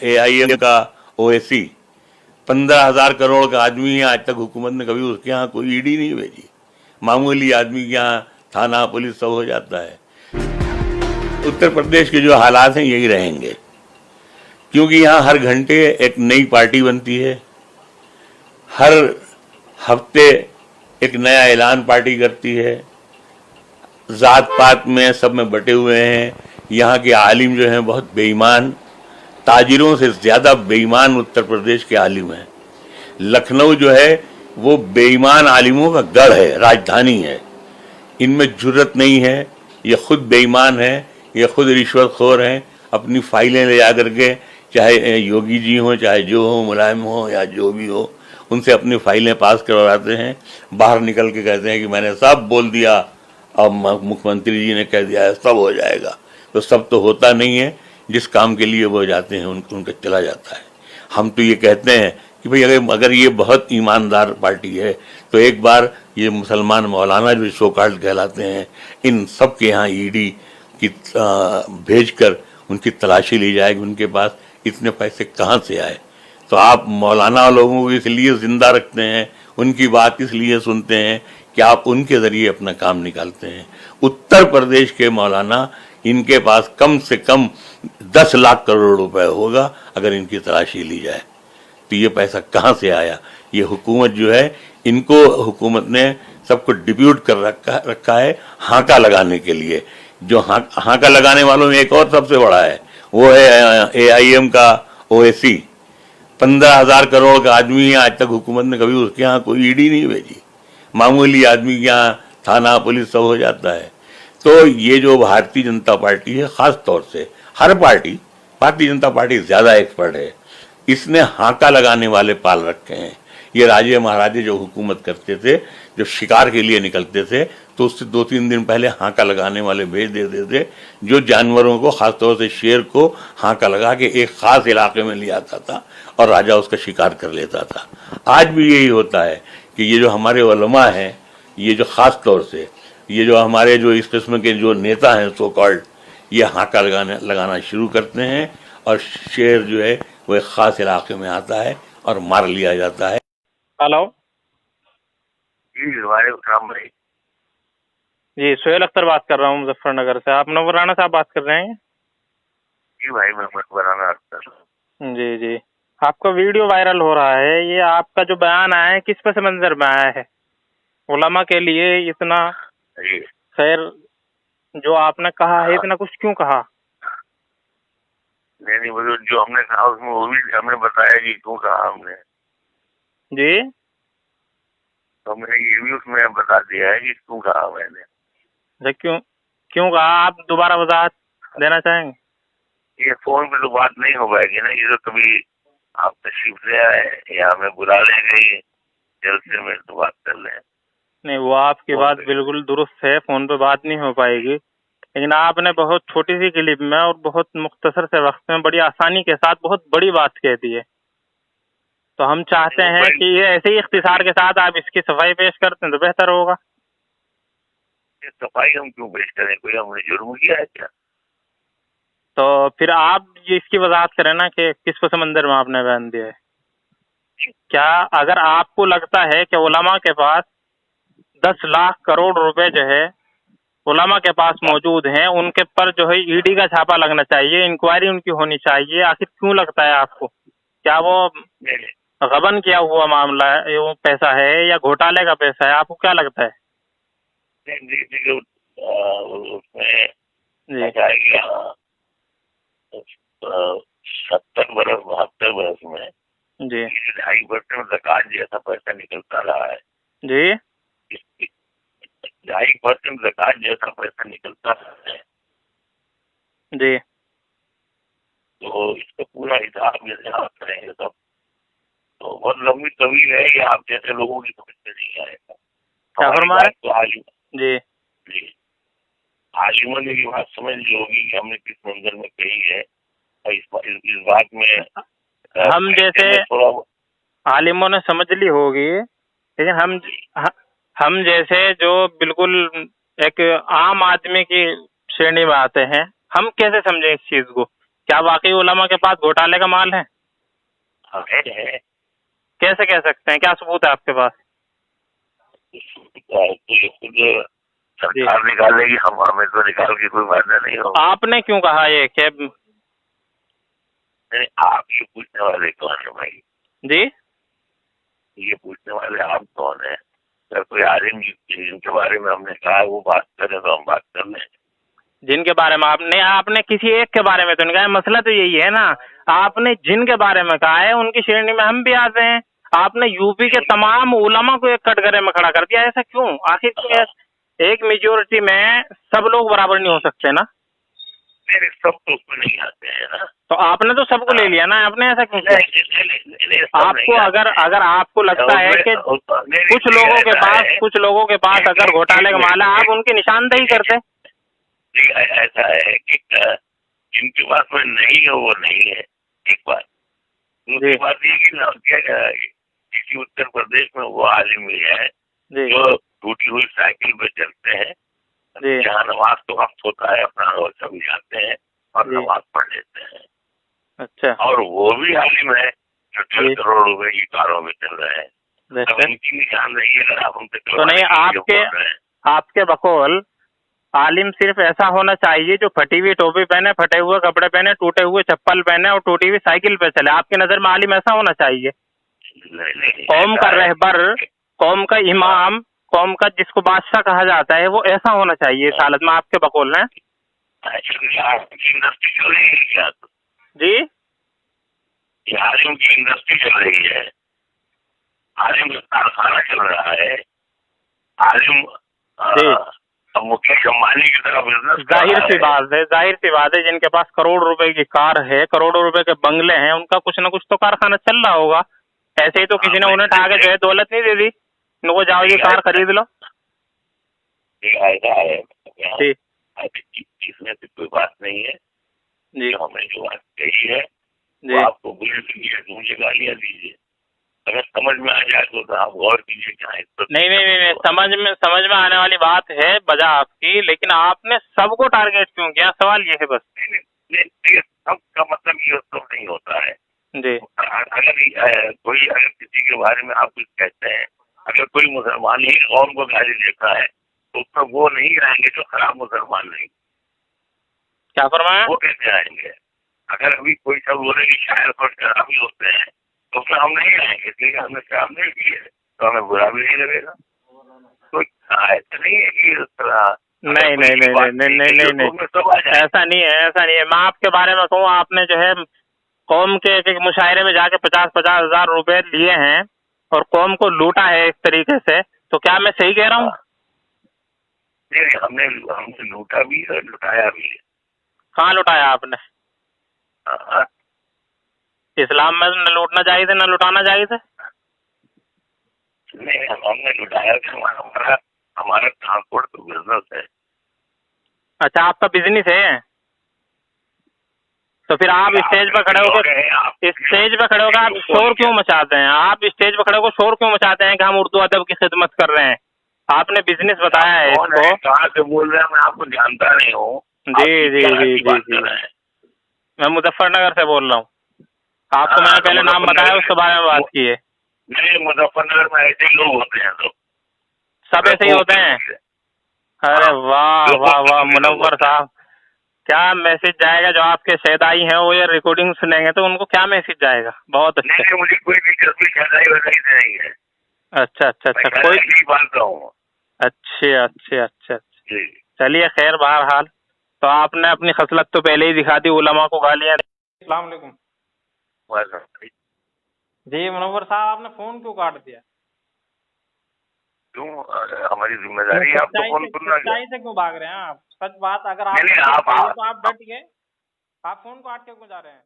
AIM का OAC 15,000 crore का आदमी है। आज तक हुकूमत ने कभी उसके यहाँ कोई ईडी नहीं भेजी। मामूली आदमी के यहाँ थाना पुलिस सब हो जाता है। उत्तर प्रदेश के जो हालात हैं यही रहेंगे, क्योंकि यहाँ हर घंटे एक नई पार्टी बनती है, हर हफ्ते एक नया ऐलान पार्टी करती है, जात पात में सब में बटे हुए हैं। यहाँ के आलिम जो हैं बहुत बेईमान, ताजिरों से ज्यादा बेईमान उत्तर प्रदेश के आलिम हैं। लखनऊ जो है वो बेईमान आलिमों का गढ़ है, राजधानी है। इनमें जुर्रत नहीं है, ये खुद बेईमान है, ये खुद रिश्वतखोर हैं। अपनी फाइलें ले जा करके, चाहे योगी जी हो, चाहे जो हो, मुलायम हो या जो भी हो, उनसे अपनी फाइलें पास करवाते हैं। बाहर निकल के कहते हैं कि मैंने सब बोल दिया, अब मुख्यमंत्री जी ने कह दिया है सब हो जाएगा। तो सब तो होता नहीं है, जिस काम के लिए वो जाते हैं उनका चला जाता है। हम तो ये कहते हैं कि भाई अगर ये बहुत ईमानदार पार्टी है तो एक बार ये मुसलमान मौलाना जो सो कॉल्ड कहलाते हैं, इन सब के यहाँ ईडी की भेजकर उनकी तलाशी ली जाएगी, उनके पास इतने पैसे कहाँ से आए। तो आप मौलाना लोगों को इसलिए जिंदा रखते हैं, उनकी बात इसलिए सुनते हैं कि आप उनके जरिए अपना काम निकालते हैं। उत्तर प्रदेश के मौलाना, इनके पास कम से कम 10 लाख करोड़ रुपए होगा अगर इनकी तलाशी ली जाए। तो ये पैसा कहाँ से आया? ये हुकूमत जो है, इनको हुकूमत ने सबको डिप्यूट कर रखा है हाका लगाने के लिए। जो हाका लगाने वालों में एक और सबसे बड़ा है, वो है AIM का OAC 15,000 करोड़ का आदमी है। आज तक हुकूमत ने कभी उसके यहाँ कोई ईडी नहीं भेजी। मामूली आदमी के यहाँ थाना पुलिस सब हो जाता है। तो ये जो भारतीय जनता पार्टी है, खास तौर से हर पार्टी, भारतीय जनता पार्टी ज्यादा एक्सपर्ट है, इसने हाका लगाने वाले पाल रखे हैं। ये राजे महाराजे जो हुकूमत करते थे, जब शिकार के लिए निकलते थे तो उससे 2-3 दिन पहले हाका लगाने वाले भेज देते थे, जो जानवरों को, खासतौर से शेर को हाका लगा के एक खास इलाके में ले आता था और राजा उसका शिकार कर लेता था। आज भी यही होता है कि ये जो हमारे उलमा हैं, ये जो खास तौर से ये जो हमारे जो इस किस्म के जो नेता हैं सो कॉल्ड, ये हाका लगाना शुरू करते हैं और शेर जो है वो एक खास इलाके में आता है और मार लिया जाता है। हेलो जी, वालेकुम भाई। जी, सोहेल अख्तर बात कर रहा हूँ मुजफ्फरनगर से। आप नवर राणा साहब बात कर रहे हैं? जी भाई, मैं मकबराना अख्तर। जी जी, आपका वीडियो वायरल हो रहा है। ये आपका जो बयान आया है, किस पस मंजर में आया है? उलमा के लिए इतना जी, खैर जो आपने कहा है, इतना कुछ क्यों कहा? नहीं, वो जो हमने कहा उसमें वो भी हमने बताया जी क्यों कहा हमने। जी, तो हमने ये भी उसमें बता दिया है कि क्यों कहा मैंने। अच्छा, क्यों क्यों कहा? आप दोबारा वजाहत देना चाहेंगे? ये फोन पे तो बात नहीं हो पाएगी ना, ये तो कभी आप तशरीफ ले आए या हमें बुला ले गई जलसे में तो बात कर लें। नहीं, वो आपकी बात बिल्कुल दुरुस्त है, फोन पे बात नहीं हो पाएगी। लेकिन आपने बहुत छोटी सी क्लिप में और बहुत मुख्तसर से वक्त में बड़ी आसानी के साथ बहुत बड़ी बात कह दी है। तो हम चाहते हैं कि ये ऐसे ही इख्तिसार के साथ आप इसकी सफाई पेश करते हैं तो बेहतर होगा। सफाई हम क्यों पेश करें? कोई हमने जुर्म किया है क्या? तो फिर आप ये इसकी वजाहत करें ना कि किस पस मंजर में आपने बयान दिया है। क्या अगर आपको लगता है कि उलमा के पास 10 लाख करोड़ रुपए जो है उलमा के पास मौजूद हैं, उनके पर जो है ईडी का छापा लगना चाहिए, इंक्वायरी उनकी होनी चाहिए, आखिर क्यों लगता है आपको? क्या वो गबन किया हुआ मामला है, वो पैसा है या घोटाले का पैसा है? आपको क्या लगता है? उसमें जी 70 बरस 72 बरस में जी 2.5% ज़कात जैसा पैसा निकलता रहा है जी 2.5% ज़कात जैसा पैसा निकलता रहा है। जी, तो इसका पूरा हिसाब जैसे आप करेंगे तब तो बहुत लंबी तवील है, ये आप जैसे लोगों की समझ में नहीं आएगा। क्या फरमा रहे? तो जी जी, आलिमों ने ये बात समझ ली होगी कि हमने किस मंजर में कही है और इस बात में हम जैसे आलिमों ने समझ ली होगी, लेकिन हम जैसे जो बिल्कुल एक आम आदमी की श्रेणी में आते हैं, हम कैसे समझें इस चीज को क्या वाकई उलमा के पास घोटाले का माल है? है। कैसे कह सकते हैं? क्या सबूत है आपके पास? तो ये खुद सरकार निकालेगी, हम हमें तो निकाल के कोई फायदा नहीं होगा। आपने क्यों कहा ये कि नहीं, आप ये पूछने वाले कौन है भाई? जी ये पूछने वाले आप कौन है? अगर कोई आलिम जिनके बारे में हमने कहा वो बात करें तो हम बात कर लें। जिनके बारे में आपने किसी एक के बारे में तो नहीं कहा है। मसला तो यही है ना, आपने जिनके बारे में कहा है उनकी श्रेणी में हम भी आते हैं। आपने यूपी के तमाम उलमा को एक कटघरे में खड़ा कर दिया, ऐसा क्यों? आखिर क्यों? एक मेजोरिटी में सब लोग बराबर नहीं हो सकते ना? मेरे सब तो उसमें नहीं आते हैं ना। तो आपने तो सबको ले लिया ना, आपने ऐसा क्यों किया? आपको अगर आपको लगता है कि कुछ लोगों के पास अगर घोटाले का माल है, आप उनकी निशानदेही करते। ऐसा है कि जिनके पास में नहीं है वो नहीं है, एक बात। दूसरी बात ये कि किसी उत्तर प्रदेश में वो आलिम भी है जो टूटी हुई साइकिल पे चलते हैं, जहाँ नमाज तो वक्त होता है अपना रोज सभी जाते हैं और नमाज पढ़ लेते हैं। अच्छा। और वो भी आलिम है जो 6 करोड़ रुपए की कारों में चल रहे हैं। अब इनकी निशानदेही अगर आप उनसे तो नहीं, आपके बकौल आलिम सिर्फ ऐसा होना चाहिए जो फटी हुई टोपी पहने, फटे हुए कपड़े पहने, टूटे हुए चप्पल पहने और टूटी हुई साइकिल पे चले। आपकी नजर में आलिम ऐसा होना चाहिए? कौम का रहबर, कौम का इमाम, कौम का जिसको बादशाह कहा जाता है, वो ऐसा होना चाहिए इस हालत में आपके बकौल है? इंडस्ट्री चल रही है क्या? जी, आलिम की इंडस्ट्री चल रही है, आलिम का कारखाना चल रहा है, आलिम अब मुकेश अंबानी की तरह बिजनेस। जाहिर सी बात है जिनके पास करोड़ रुपए की कार है, करोड़ों रुपए के बंगले हैं, उनका कुछ ना कुछ तो कारखाना चल रहा होगा। ऐसे ही तो किसी ने उन्हें उठा के जो है दौलत नहीं दे दी, इनको जाओ ये कार खरीद लो। ऐसा है इसमें कोई बात नहीं है जी। हमने जो बात कही है वो आपको बुरी लीजिए, मुझे गालियाँ दीजिए, अगर समझ में आ जाए तो आप गौर कीजिए। क्या नहीं, समझ में आने वाली बात है वजह आपकी, लेकिन आपने सबको टारगेट क्यों किया? सवाल ये है बस। सबका मतलब ये सब नहीं होता है जी। अगर किसी के बारे में आप कुछ कहते हैं, अगर कोई मुसलमान ही कौम को गाली देता है तो उसमें वो नहीं आएंगे जो खराब मुसलमान नहीं। क्या फरमाया? वो कैसे आएंगे? अगर अभी कोई सब बोले कि शायर और शराबी होते हैं तो उसमें हम नहीं आएंगे, इसलिए हमने शराब नहीं की है तो हमें बुरा भी नहीं लगेगा। तो ऐसा नहीं है कि नहीं, ऐसा नहीं है। मैं आपके बारे में कहूँ, आपने जो है कौम के एक मुशायरे में जाके 50-50 हजार रुपए लिए हैं और कौम को लूटा है इस तरीके से, तो क्या मैं सही कह रहा हूँ? नहीं, हमने लूटा भी है, लुटाया भी है। कहाँ लुटाया आपने? इस्लाम में न लूटना चाहिए था न लुटाना चाहिए था। नहीं, हमने लुटाया था। हमारा ट्रांसपोर्ट तो बिजनेस है। अच्छा, आपका बिजनेस है? तो फिर आप स्टेज पर खड़े होकर आप शोर क्यों मचाते हैं? आप स्टेज पर खड़े होकर शोर क्यों मचाते हैं कि हम उर्दू अदब की खिदमत कर रहे हैं? आपने बिजनेस बताया है इसको। कहाँ से बोल रहे हैं? मैं आपको जानता नहीं हूँ। जी। मैं मुजफ्फरनगर से बोल रहा हूँ। आपको मैंने पहले नाम बताया, उसके बारे में बात की है। नहीं, मुजफ्फरनगर में ऐसे लोग होते हैं तो सब ऐसे ही होते हैं। अरे वाह मुनव्वर साहब, क्या मैसेज जाएगा? जो आपके शहदाई हैं वो ये रिकॉर्डिंग सुनेंगे तो उनको क्या मैसेज जाएगा? बहुत अच्छा। नहीं, मुझे कोई दिलचस्पी शहदाई वहदाई से नहीं है। अच्छा, कोई बात हूँ। अच्छा। चलिए खैर, बहरहाल तो आपने अपनी खसलत तो पहले ही दिखा दी, उलमा को गालियाँ। अस्सलाम वालेकुम। जी मुनव्वर साहब, आपने फोन क्यों काट दिया? क्यों? हमारी जिम्मेदारी है आपको फोन करना। सच्चाई से क्यों भाग रहे हैं आप? सच बात अगर आप डट गए, आप फोन को काट के क्यों जा रहे हैं?